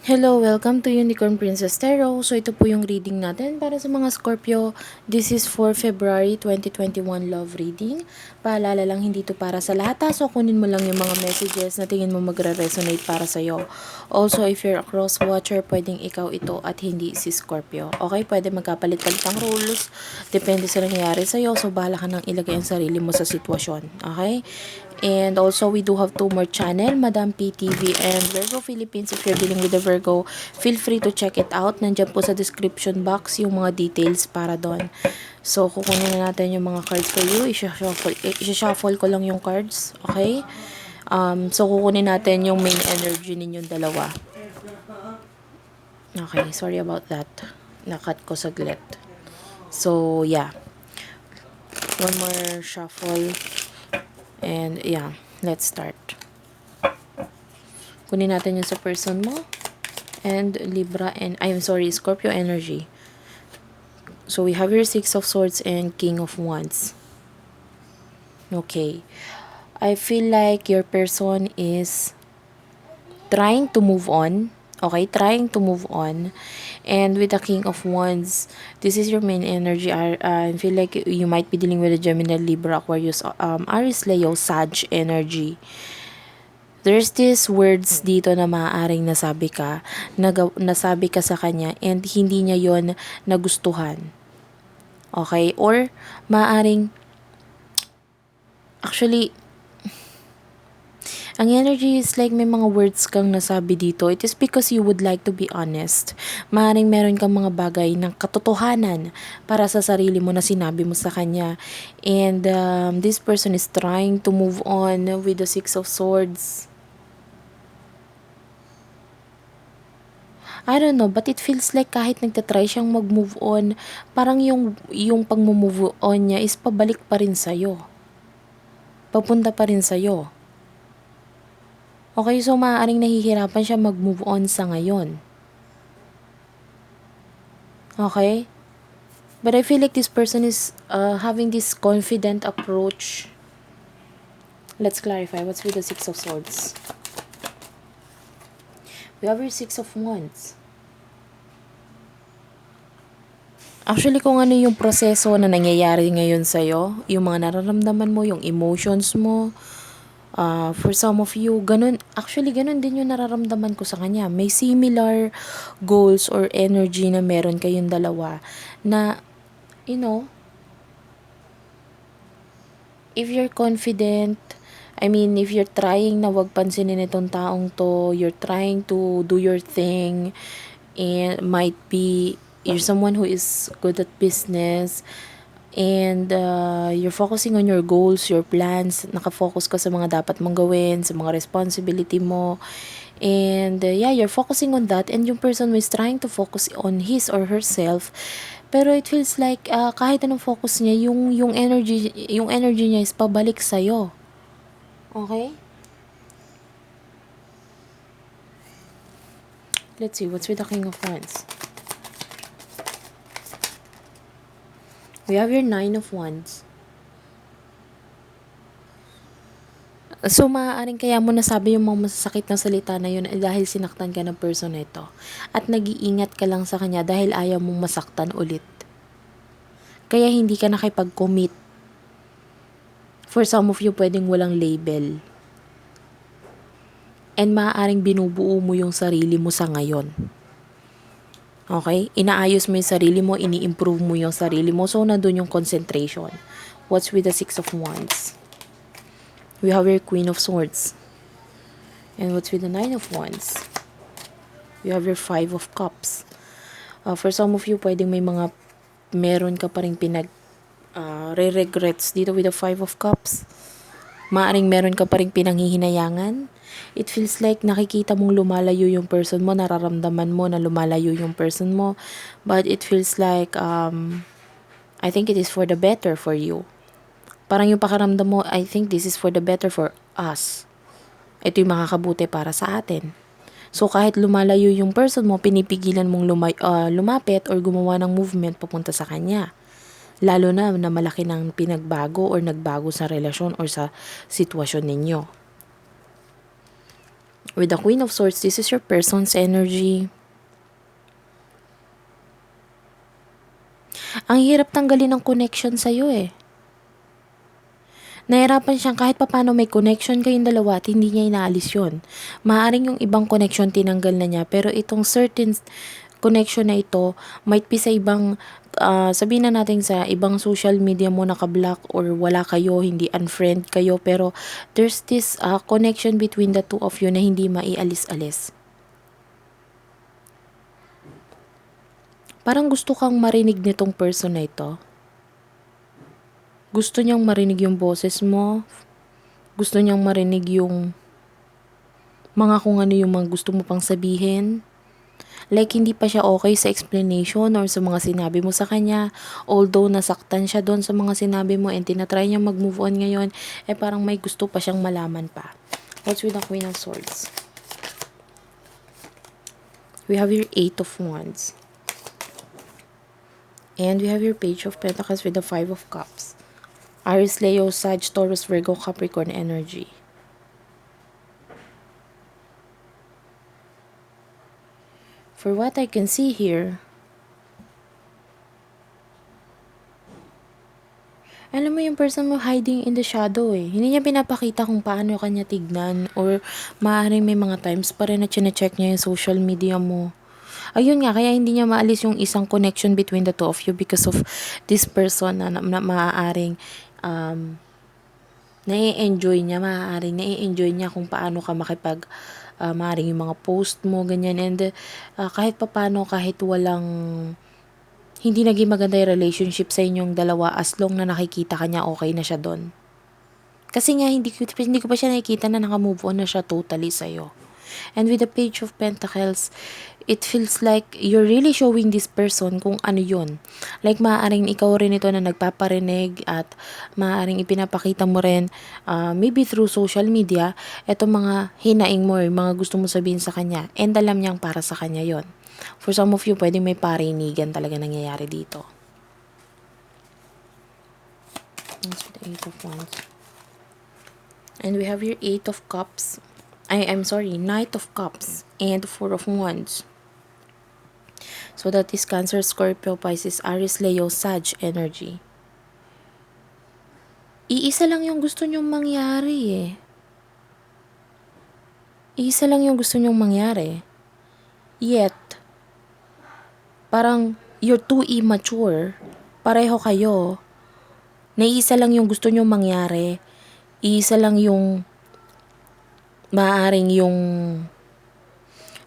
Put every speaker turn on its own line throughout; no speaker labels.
Hello, welcome to Unicorn Princess Tarot. So ito po yung reading natin para sa mga Scorpio. This is for February 2021 love reading. Paalala lang, hindi to para sa lahat. So kunin mo lang yung mga messages na tingin mo magre-resonate para sa'yo. Also, if you're a cross-watcher, pwedeng ikaw ito at hindi si Scorpio. Okay, pwede magkapalit-palit ang rules. Depende sa nangyayari sa'yo. So bahala ka nang ilagay ang sarili mo sa sitwasyon. Okay? And also, we do have two more channel, Madam PTV and Virgo Philippines. If you're dealing with the Virgo, feel free to check it out. Nandiyan po sa description box yung mga details para doon. So, kukunin na natin yung mga cards for you. I-shuffle ko lang yung cards. Okay? So, kukunin natin yung main energy ninyong dalawa. Okay, sorry about that. Nakat ko saglit. So, yeah. One more shuffle. And yeah, let's start. Kunin natin yung sa person mo. And Libra and, I'm sorry, Scorpio energy. So we have your Six of Swords and King of Wands. Okay. I feel like your person is trying to move on. Okay, trying to move on. And with the King of Wands, this is your main energy. I feel like you might be dealing with a Gemini, Libra, Aquarius, Aries, Leo, Sag energy. There's this words dito na maaaring nasabi ka sa kanya and hindi niya yon nagustuhan. Okay? Or maaaring, actually, ang energy is like may mga words kang nasabi dito. It is because you would like to be honest. Maaaring meron kang mga bagay ng katotohanan para sa sarili mo na sinabi mo sa kanya. And this person is trying to move on with the Six of Swords. I don't know, but it feels like kahit nagtatry siyang mag-move on, parang yung pag-move on niya is pabalik pa rin sa'yo. Papunta pa rin sa'yo. Okay, so maaaring nahihirapan siya mag-move on sa ngayon. Okay? But I feel like this person is having this confident approach. Let's clarify. What's with the Six of Swords? We have your Six of Wands. Actually, kung ano yung proseso na nangyayari ngayon sa'yo, yung mga nararamdaman mo, yung emotions mo, for some of you, ganun din yung nararamdaman ko sa kanya. May similar goals or energy na meron kayong dalawa na, you know, if you're confident, if you're trying na wag pansinin itong taong to, you're trying to do your thing, and might be, you're someone who is good at business, and you're focusing on your goals, your plans, nakafocus ka sa mga dapat mong gawin, sa mga responsibility mo, and yeah, you're focusing on that, and yung person who is trying to focus on his or herself, pero it feels like kahit anong focus niya, yung energy niya is pabalik sa'yo. Okay? Let's see, what's with the King of Wands? We have your Nine of Wands. So, maaaring kaya mo nasabi yung mga masasakit na salita na yun dahil sinaktan ka ng person na ito. At nag-iingat ka lang sa kanya dahil ayaw mong masaktan ulit. Kaya hindi ka nakipag-commit. For some of you, pwedeng walang label. And maaaring binubuo mo yung sarili mo sa ngayon. Okay? Inaayos mo yung sarili mo, ini-improve mo yung sarili mo. So, nandun yung concentration. What's with the Six of Wands? We have your Queen of Swords. And what's with the Nine of Wands? We have your Five of Cups. For some of you, pwedeng meron ka pa rin re-regrets dito with the Five of Cups. Maaring meron ka pa rin pinanghihinayangan. It feels like nakikita mong lumalayo yung person mo, nararamdaman mo na lumalayo yung person mo. But it feels like, I think it is for the better for you. Parang yung pakiramdam mo, I think this is for the better for us. Ito yung makakabuti para sa atin. So, kahit lumalayo yung person mo, pinipigilan mong lumapit or gumawa ng movement papunta sa kanya. Lalo na malaki ng pinagbago or nagbago sa relasyon or sa sitwasyon ninyo. With the Queen of Swords, this is your person's energy. Ang hirap tanggalin ng connection sa'yo eh. Nahirapan siyang kahit papano may connection kayong dalawa at hindi niya inaalis yun. Maaring yung ibang connection tinanggal na niya, pero itong certain connection na ito might be sa ibang, sabihin na natin sa ibang social media mo naka-block or wala kayo, hindi unfriend kayo, pero there's this connection between the two of you na hindi maialis-alis. Parang gusto kang marinig nitong person na ito. Gusto niyang marinig yung boses mo. Gusto niyang marinig yung mga kung ano yung mga gusto mo pang sabihin. Like, hindi pa siya okay sa explanation or sa mga sinabi mo sa kanya. Although, nasaktan siya doon sa mga sinabi mo and tinatry niya mag-move on ngayon, parang may gusto pa siyang malaman pa. What's with the Queen of Swords? We have your 8 of Wands. And we have your Page of Pentacles with the 5 of Cups. Aries, Leo, Sag, Taurus, Virgo, Capricorn energy. For what I can see here, alam mo yung person mo hiding in the shadow eh. Hindi niya pinapakita kung paano kanya tignan or maaaring may mga times pa rin na chine-check niya yung social media mo. Ayun nga, kaya hindi niya maalis yung isang connection between the two of you because of this person na maaaring nai-enjoy niya kung paano ka makipag maaaring yung mga post mo, ganyan. And kahit papano, kahit walang hindi naging maganda yung relationship sa inyong dalawa, as long na nakikita ka niya, okay na siya doon. Kasi nga, hindi ko pa siya nakikita na nakamove on na siya totally sa'yo. And with the Page of Pentacles, it feels like you're really showing this person kung ano yun. Like, maaaring ikaw rin ito na nagpaparinig at maaaring ipinapakita mo rin, maybe through social media, etong mga hinaing mo, mga gusto mo sabihin sa kanya. And alam niyang para sa kanya yon. For some of you, pwedeng may parinigan talaga nangyayari dito. That's with the 8 of Wands. And we have your 8 of Cups. I'm sorry, Knight of Cups and 4 of Wands. So that is Cancer, Scorpio, Pisces, Aries, Leo, Sag energy. Iisa lang yung gusto nyong mangyari eh. Iisa lang yung gusto nyong mangyari. Yet, parang you're too immature. Pareho kayo. Iisa lang yung gusto nyong mangyari. Iisa lang yung maaaring yung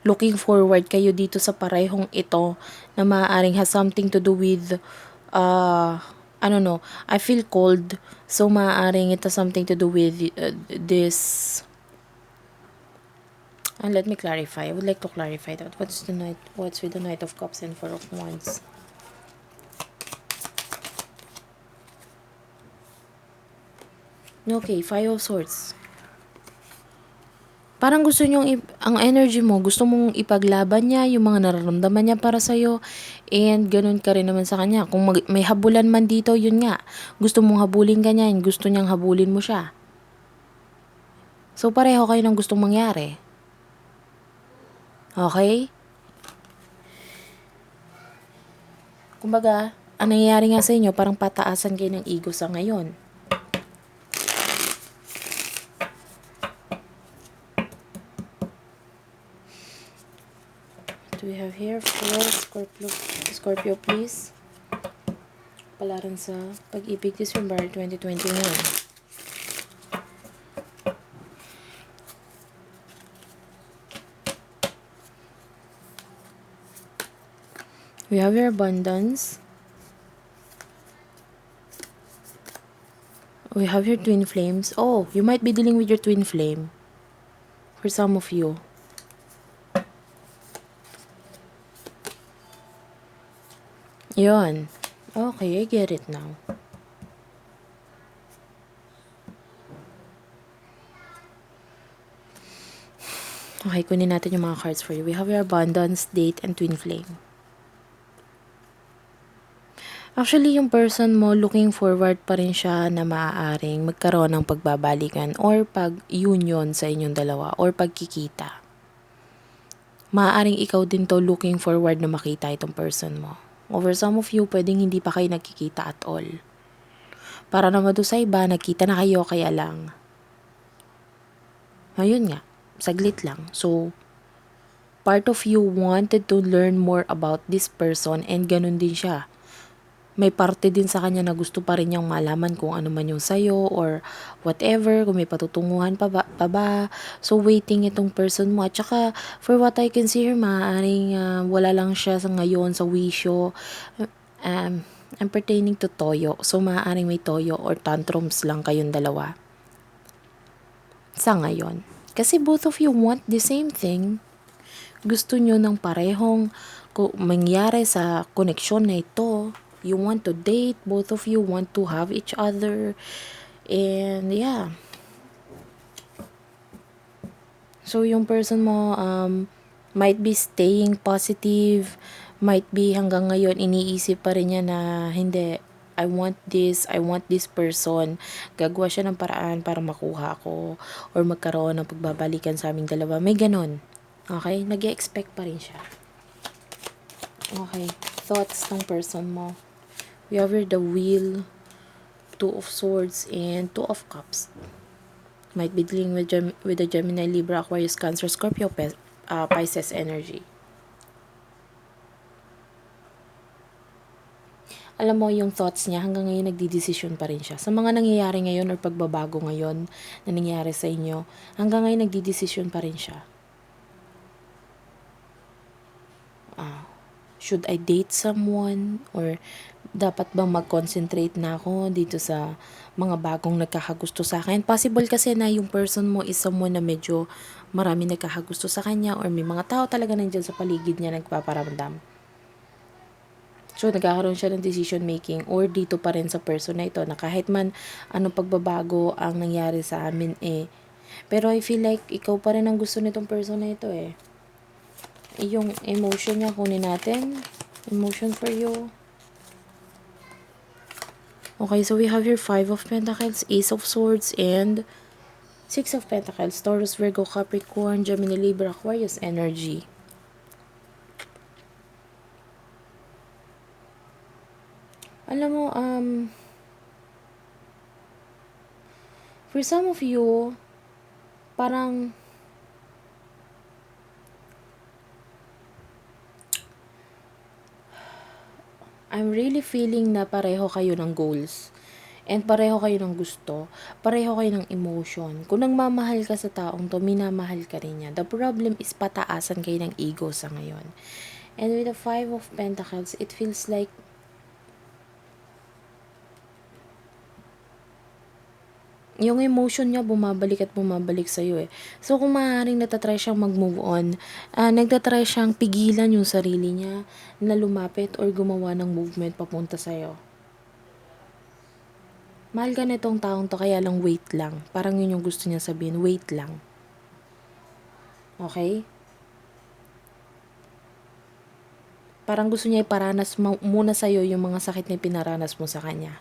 looking forward kayo dito sa parehong ito na maaaring has something to do with I don't know, I feel cold, so maaaring it has something to do with this and let me clarify. I would like to clarify that. What's with the Knight of Cups and 4 of Wands? Okay, 5 of Swords. Parang gusto nyong, ang energy mo, gusto mong ipaglaban niya yung mga nararamdaman niya para sa'yo. And ganun ka rin naman sa kanya. Kung may habulan man dito, yun nga. Gusto mong habulin ka niya, gusto niyang habulin mo siya. So, pareho kayo ng gustong mangyari. Okay? Kumbaga, ang nangyayari nga sa inyo, parang pataasan kayo ng ego sa ngayon. We have here 4 Scorpio please. Palaran sa pag-ibig this February 2021. We have your abundance. We have your twin flames. Oh, you might be dealing with your twin flame. For some of you. Yon. Okay, I get it now. Okay, kunin natin yung mga cards for you. We have your abundance, date, and twin flame. Actually, yung person mo, looking forward pa rin siya na maaaring magkaroon ng pagbabalikan or pag-union sa inyong dalawa or pagkikita. Maaaring ikaw din to looking forward na makita itong person mo. Over some of you, pwedeng hindi pa kayo nagkikita at all. Para naman doon sa iba, nagkita na kayo kaya lang. Ayun nga, saglit lang. So, part of you wanted to learn more about this person and ganun din siya. May parte din sa kanya na gusto pa rin niyang malaman kung ano man yung sayo or whatever, kung may patutunguhan pa ba. So, waiting itong person mo. At saka, for what I can see here, maaaring wala lang siya sa ngayon sa wisyo. I'm pertaining to toyo. So, maaaring may toyo or tantrums lang kayong dalawa. Sa ngayon. Kasi both of you want the same thing. Gusto nyo ng parehong mangyari sa koneksyon na ito. You want to date, both of you want to have each other. And yeah. So yung person mo might be staying positive, might be hanggang ngayon iniisip pa rin niya na hindi, I want this person. Gagawa siya ng paraan para makuha ko or magkaroon ng pagbabalikan sa aming dalawa. May ganon. Okay? Nag-expect pa rin siya. Okay. Thoughts ng person mo. We have here the Wheel, Two of Swords, and Two of Cups. Might be dealing with the Gemini, Libra, Aquarius, Cancer, Scorpio, Pisces energy. Alam mo, yung thoughts niya, hanggang ngayon nagdidesisyon pa rin siya. Sa mga nangyayari ngayon or pagbabago ngayon na nangyayari sa inyo, hanggang ngayon nagdidesisyon pa rin siya. Should I date someone? Or dapat bang mag-concentrate na ako dito sa mga bagong nagkakagusto sa akin? Possible kasi na yung person mo is someone na medyo marami nagkakagusto sa kanya or may mga tao talaga nandyan sa paligid niya nagpaparamdam. So, nagkakaroon siya ng decision making or dito pa rin sa person na ito na kahit man anong pagbabago ang nangyari sa amin pero I feel like ikaw pa rin ang gusto nitong person na ito Yung emotion niya, kunin natin. Emotion for you. Okay, so we have here 5 of Pentacles, Ace of Swords, and 6 of Pentacles. Taurus, Virgo, Capricorn, Gemini, Libra, Aquarius energy. Alam mo, for some of you, parang I'm really feeling na pareho kayo ng goals. And pareho kayo ng gusto. Pareho kayo ng emotion. Kung nagmamahal ka sa taong to, minamahal ka rin niya. The problem is pataasan kayo ng ego sa ngayon. And with the 5 of Pentacles, it feels like yung emotion niya bumabalik at bumabalik sa'yo So, kung maaaring natatry siyang mag-move on, nagtatry siyang pigilan yung sarili niya na lumapit or gumawa ng movement papunta sa'yo. Mahal ka nitong taong to, kaya lang wait lang. Parang yun yung gusto niya sabihin, wait lang. Okay? Parang gusto niya iparanas muna sa'yo yung mga sakit na pinaranas mo sa kanya.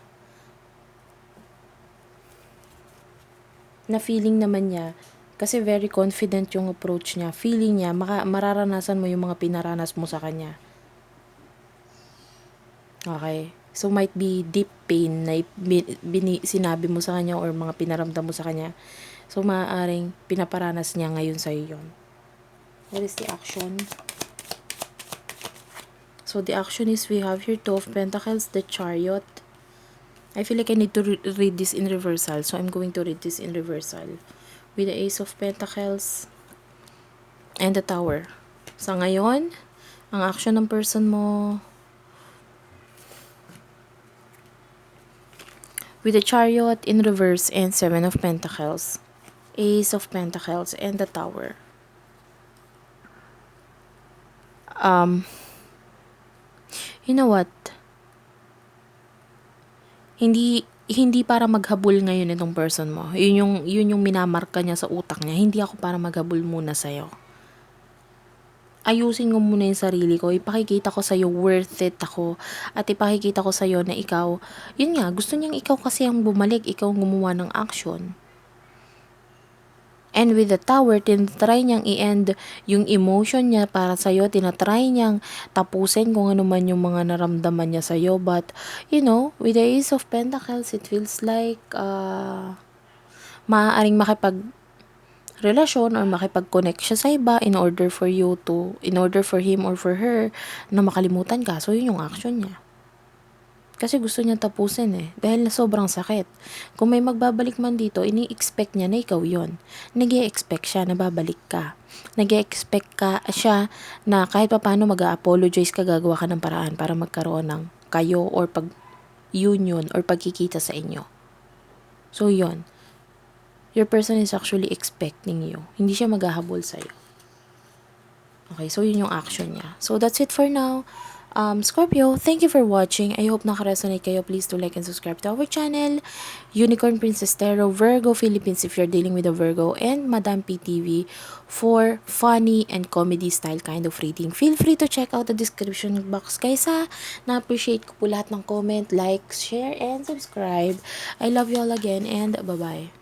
Na feeling naman niya, kasi very confident yung approach niya, feeling niya, mararanasan mo yung mga pinaranas mo sa kanya. Okay? So, might be deep pain na sinabi mo sa kanya or mga pinaramdam mo sa kanya. So, maaaring pinaparanas niya ngayon sa'yo yun. What is the action? So, the action is we have here 2 of Pentacles, the Chariot. I feel like I need to read this in reversal. So, I'm going to read this in reversal. With the Ace of Pentacles and the Tower. Sa ngayon, ang action ng person mo with the Chariot in reverse and 7 of Pentacles. Ace of Pentacles and the Tower. You know what? Hindi para maghabol ngayon itong person mo. Yun yung minamarka niya sa utak niya. Hindi ako para maghabol muna sa'yo. ayusin ko muna yung sarili ko, ipakikita ko sa'yo worth it ako, at ipakikita ko sa'yo na ikaw, yun nga, gusto niyang ikaw kasi ang bumalik, ikaw ang gumawa ng action. And with the tower, tinatry niyang i-end yung emotion niya para sa'yo, tinatry niyang tapusin kung ano man yung mga naramdaman niya sa'yo, but, with the Ace of Pentacles, it feels like, maaaring relasyon or makipag-connect siya sa iba in order for him or for her na makalimutan ka. So, yun yung action niya. Kasi gusto niya tapusin dahil na sobrang sakit. Kung may magbabalik man dito, ini-expect niya na ikaw yon. Nag-i-expect siya na babalik ka. Nag-i-expect ka siya na kahit paano mag-a-apologize ka, gagawa ka ng paraan para magkaroon ng kayo or pag-union or pagkikita sa inyo. So, yon. Your person is actually expecting you. Hindi siya maghahabol sa'yo. Okay, so yun yung action niya. So that's it for now. Scorpio, thank you for watching. I hope nakaresonate kayo. Please do like and subscribe to our channel. Unicorn Princess Tarot, Virgo Philippines if you're dealing with a Virgo, and Madam PTV for funny and comedy style kind of reading. Feel free to check out the description box guys ha. Na-appreciate ko po lahat ng comment, like, share, and subscribe. I love you all again and bye-bye.